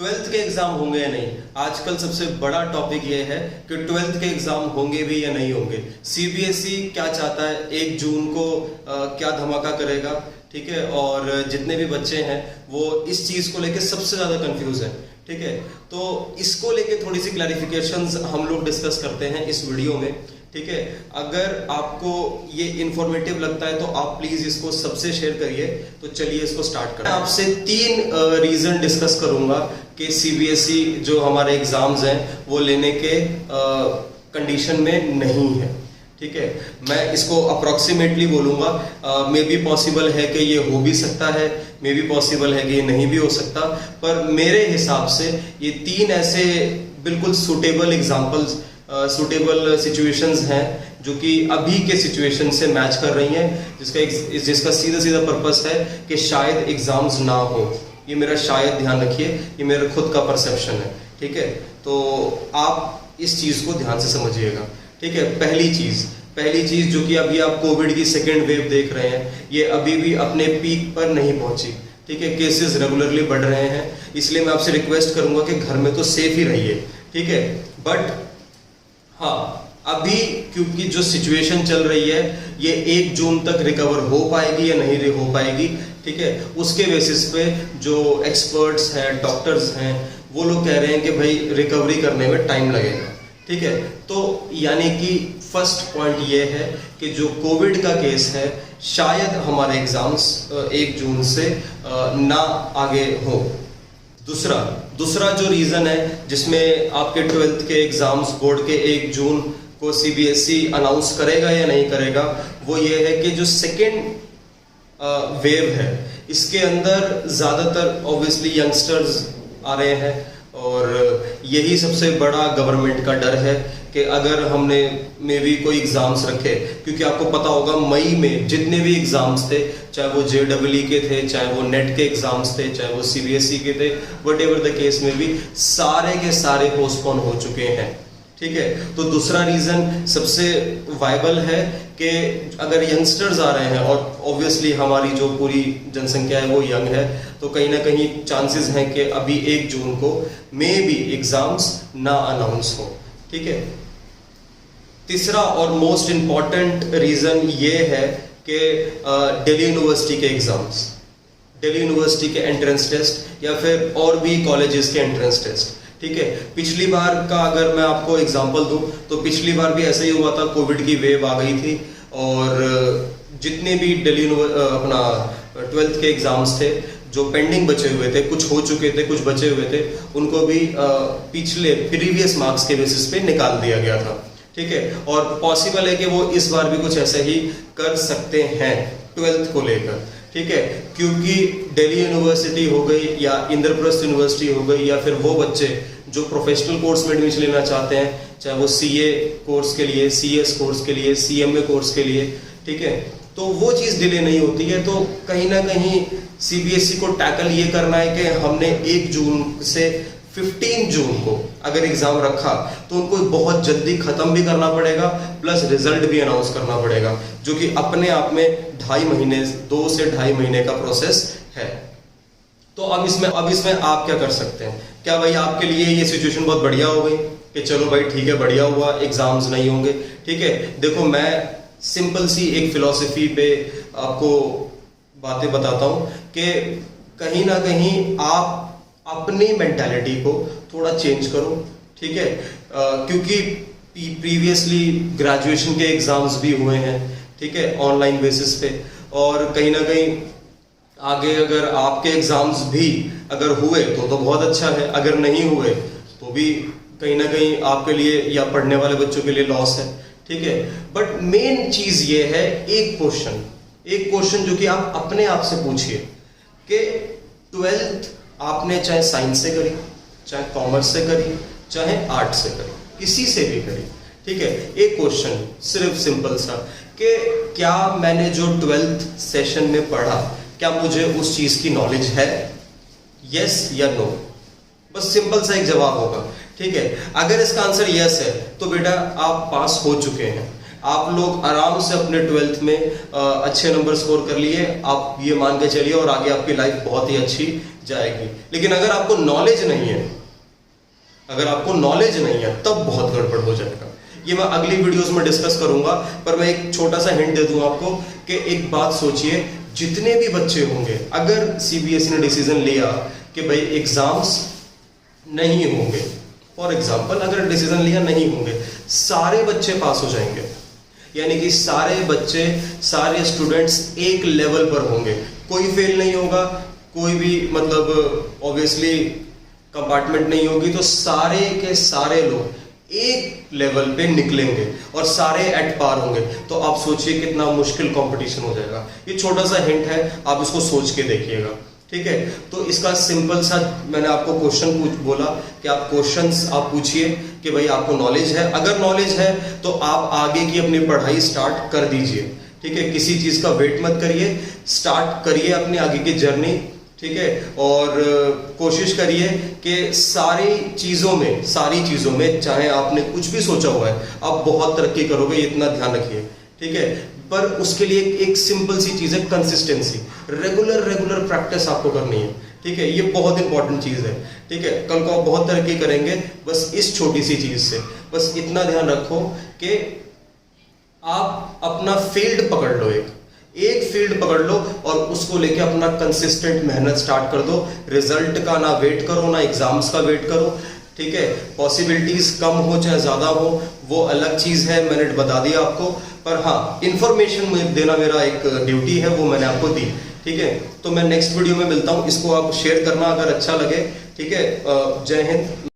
Twelfth के exam होंगे या नहीं। आजकल सबसे बड़ा टॉपिक ये है कि ट्वेल्थ के एग्जाम होंगे भी या नहीं होंगे। सीबीएसई क्या चाहता है, 1 जून को क्या धमाका करेगा, ठीक है। और जितने भी बच्चे हैं वो इस चीज को लेके सबसे ज्यादा कंफ्यूज है, ठीक है। तो इसको लेके थोड़ी सी क्लैरिफिकेशंस हम लोग डिस्कस करते हैं इस वीडियो में, ठीक है। अगर आपको ये इंफॉर्मेटिव लगता है तो आप प्लीज इसको सबसे शेयर करिए। तो चलिए इसको स्टार्ट करें। मैं आपसे 3 रीजन डिस्कस करूंगा कि सीबीएसई जो हमारे एग्जाम्स हैं वो लेने के कंडीशन में नहीं है, ठीक है। मैं इसको अप्रोक्सीमेटली बोलूंगा, मे बी पॉसिबल है कि ये हो भी सकता है, मे बी पॉसिबल है कि ये नहीं भी हो सकता, पर मेरे हिसाब से ये 3 ऐसे बिल्कुल सुटेबल एग्जाम्पल्स, सुटेबल सिचुएशंस हैं जो कि अभी के सिचुएशन से मैच कर रही हैं, जिसका सीधा सीधा पर्पस है कि शायद एग्जाम्स ना हो। ये मेरा शायद, ध्यान रखिए, ये मेरा खुद का परसेप्शन है, ठीक है। तो आप इस चीज को ध्यान से समझिएगा, ठीक है। पहली चीज जो कि अभी आप कोविड की सेकेंड वेव देख रहे हैं, ये अभी भी अपने पीक पर नहीं पहुंची, ठीक है। केसेस रेगुलरली बढ़ रहे हैं, इसलिए मैं आपसे रिक्वेस्ट करूंगा कि घर में तो सेफ ही रहिए, ठीक है। बट हाँ, अभी क्योंकि जो सिचुएशन चल रही है ये 1 जून तक रिकवर हो पाएगी या नहीं हो पाएगी, ठीक है। उसके बेसिस पे जो एक्सपर्ट्स हैं, डॉक्टर्स हैं, वो लोग कह रहे हैं कि भाई रिकवरी करने में टाइम लगेगा, ठीक है। तो यानी कि फर्स्ट पॉइंट ये है कि जो कोविड का केस है शायद हमारे एग्जाम्स 1 जून से ना आगे हो। दूसरा जो रीजन है जिसमें आपके 12th के एग्जाम्स बोर्ड के 1 जून को सीबीएसई अनाउंस करेगा या नहीं करेगा, वो ये है कि जो सेकेंड वेव है इसके अंदर ज्यादातर ऑब्वियसली यंगस्टर्स आ रहे हैं, और यही सबसे बड़ा गवर्नमेंट का डर है कि अगर हमने मे भी कोई एग्जाम्स रखे, क्योंकि आपको पता होगा मई में जितने भी एग्जाम्स थे, चाहे वो जेडब्ल्यू के थे, चाहे वो नेट के एग्जाम्स थे, चाहे वो सीबीएसई के थे, वट एवर द केस में भी सारे के सारे पोस्टपोन हो चुके हैं, ठीक है। तो दूसरा रीजन सबसे वायबल है कि अगर यंगस्टर्स आ रहे हैं और ऑब्वियसली हमारी जो पूरी जनसंख्या है वो यंग है, तो कहीं ना कहीं चांसेस हैं कि अभी 1 जून को मे बी एग्जाम्स ना अनाउंस हो, ठीक है। तीसरा और मोस्ट इंपॉर्टेंट रीजन ये है कि दिल्ली यूनिवर्सिटी के एग्जाम्स, दिल्ली यूनिवर्सिटी के एंट्रेंस टेस्ट या फिर और भी कॉलेजेस के एंट्रेंस टेस्ट, ठीक है। पिछली बार का अगर मैं आपको एग्जांपल दूं तो पिछली बार भी ऐसा ही हुआ था, कोविड की वेव आ गई थी और जितने भी दिल्ली अपना 12th के एग्जाम्स थे जो पेंडिंग बचे हुए थे, कुछ हो चुके थे, कुछ बचे हुए थे, उनको भी पिछले प्रीवियस मार्क्स के बेसिस पे निकाल दिया गया था, ठीक है। और पॉसिबल है कि वो इस बार भी कुछ ऐसे ही कर सकते हैं 12th को लेकर, ठीक है। क्योंकि दिल्ली यूनिवर्सिटी हो गई या इंद्रप्रस्थ यूनिवर्सिटी हो गई या फिर वो बच्चे जो प्रोफेशनल कोर्स में एडमिशन लेना चाहते हैं, चाहे वो सीए कोर्स के लिए, सीएस कोर्स के लिए, सीएमए कोर्स के लिए, ठीक है, तो वो चीज डिले नहीं होती है। तो कहीं ना कहीं सीबीएसई को टैकल ये करना है कि हमने 1 जून से 15 जून को अगर एग्जाम रखा तो उनको बहुत जल्दी खत्म भी करना पड़ेगा, प्लस रिजल्ट भी अनाउंस करना पड़ेगा, जो कि अपने आप में 2 से ढाई महीने का प्रोसेस है। तो अब इसमें आप क्या कर सकते हैं? क्या भाई आपके लिए ये सिचुएशन बहुत बढ़िया हो गई कि चलो भाई ठीक है, बढ़िया हुआ, एग्जाम्स नहीं होंगे, ठीक है। देखो, मैं सिंपल सी एक फिलॉसफी पे आपको बातें बताता हूं कि कहीं ना कहीं आप अपनी मेंटालिटी को थोड़ा चेंज करो, ठीक है। क्योंकि प्रीवियसली ग्रेजुएशन के एग्जाम्स भी हुए हैं, ठीक है, ऑनलाइन बेसिस पे, और कहीं ना कहीं आगे अगर आपके एग्जाम्स भी अगर हुए तो बहुत अच्छा है, अगर नहीं हुए तो भी कहीं ना कहीं आपके लिए या पढ़ने वाले बच्चों के लिए लॉस है, ठीक है। बट मेन चीज ये है, एक क्वेश्चन जो कि आप अपने आप से पूछिए कि 12th आपने चाहे साइंस से करी, चाहे कॉमर्स से करी, चाहे आर्ट से करी, किसी से भी करी, ठीक है। एक क्वेश्चन सिर्फ सिंपल सा कि क्या मैंने जो 12th सेशन में पढ़ा, क्या मुझे उस चीज की नॉलेज है, यस या नो, बस सिंपल सा एक जवाब होगा, ठीक है। अगर इसका आंसर यस है तो बेटा आप पास हो चुके हैं, आप लोग आराम से अपने 12th में अच्छे नंबर स्कोर कर लिए, आप ये मान के चलिए और आगे आपकी लाइफ बहुत ही अच्छी जाएगी। लेकिन अगर आपको नॉलेज नहीं है, अगर आपको नॉलेज नहीं है तब बहुत गड़बड़ हो जाएगा। ये मैं अगली वीडियोस में डिस्कस करूंगा, पर मैं एक छोटा सा हिंट दे दूं आपको कि एक बात सोचिए, जितने भी बच्चे होंगे, अगर सीबीएसई ने डिसीजन लिया कि भाई एग्जाम्स नहीं होंगे, फॉर एग्जाम्पल अगर डिसीजन लिया नहीं होंगे, सारे बच्चे पास हो जाएंगे, यानी कि सारे बच्चे, सारे स्टूडेंट्स एक लेवल पर होंगे, कोई फेल नहीं होगा, कोई भी मतलब ऑब्वियसली कंपार्टमेंट नहीं होगी, तो सारे के सारे लोग एक लेवल पे निकलेंगे और सारे एट पार होंगे। तो आप सोचिए कितना मुश्किल कंपटीशन हो जाएगा। ये छोटा सा हिंट है, आप इसको सोच के देखिएगा, ठीक है। तो इसका सिंपल सा मैंने आपको क्वेश्चन बोला कि आप क्वेश्चंस आप पूछिए कि भाई आपको नॉलेज है, अगर नॉलेज है तो आप आगे की अपनी पढ़ाई स्टार्ट कर दीजिए, ठीक है। किसी चीज का वेट मत करिए, स्टार्ट करिए अपनी आगे की जर्नी, ठीक है। और कोशिश करिए कि सारी चीजों में चाहे आपने कुछ भी सोचा हुआ है, आप बहुत तरक्की करोगे, इतना ध्यान रखिए, ठीक है। पर उसके लिए एक सिंपल सी चीज है, कंसिस्टेंसी, रेगुलर प्रैक्टिस आपको करनी है, ठीक है। ये बहुत इंपॉर्टेंट चीज है, ठीक है। कल को आप बहुत तरक्की करेंगे बस इस छोटी सी चीज से। बस इतना ध्यान रखो कि आप अपना फील्ड पकड़ लो, एक फील्ड पकड़ लो और उसको लेके अपना कंसिस्टेंट मेहनत स्टार्ट कर दो। रिजल्ट का ना वेट करो, ना एग्जाम्स का वेट करो, ठीक है। पॉसिबिलिटीज कम हो चाहे ज्यादा हो वो अलग चीज है, मैंने बता दिया आपको। पर हाँ, इंफॉर्मेशन देना मेरा एक ड्यूटी है, वो मैंने आपको दी, ठीक है। तो मैं नेक्स्ट वीडियो में मिलता हूँ, इसको आप शेयर करना अगर अच्छा लगे, ठीक है। जय हिंद।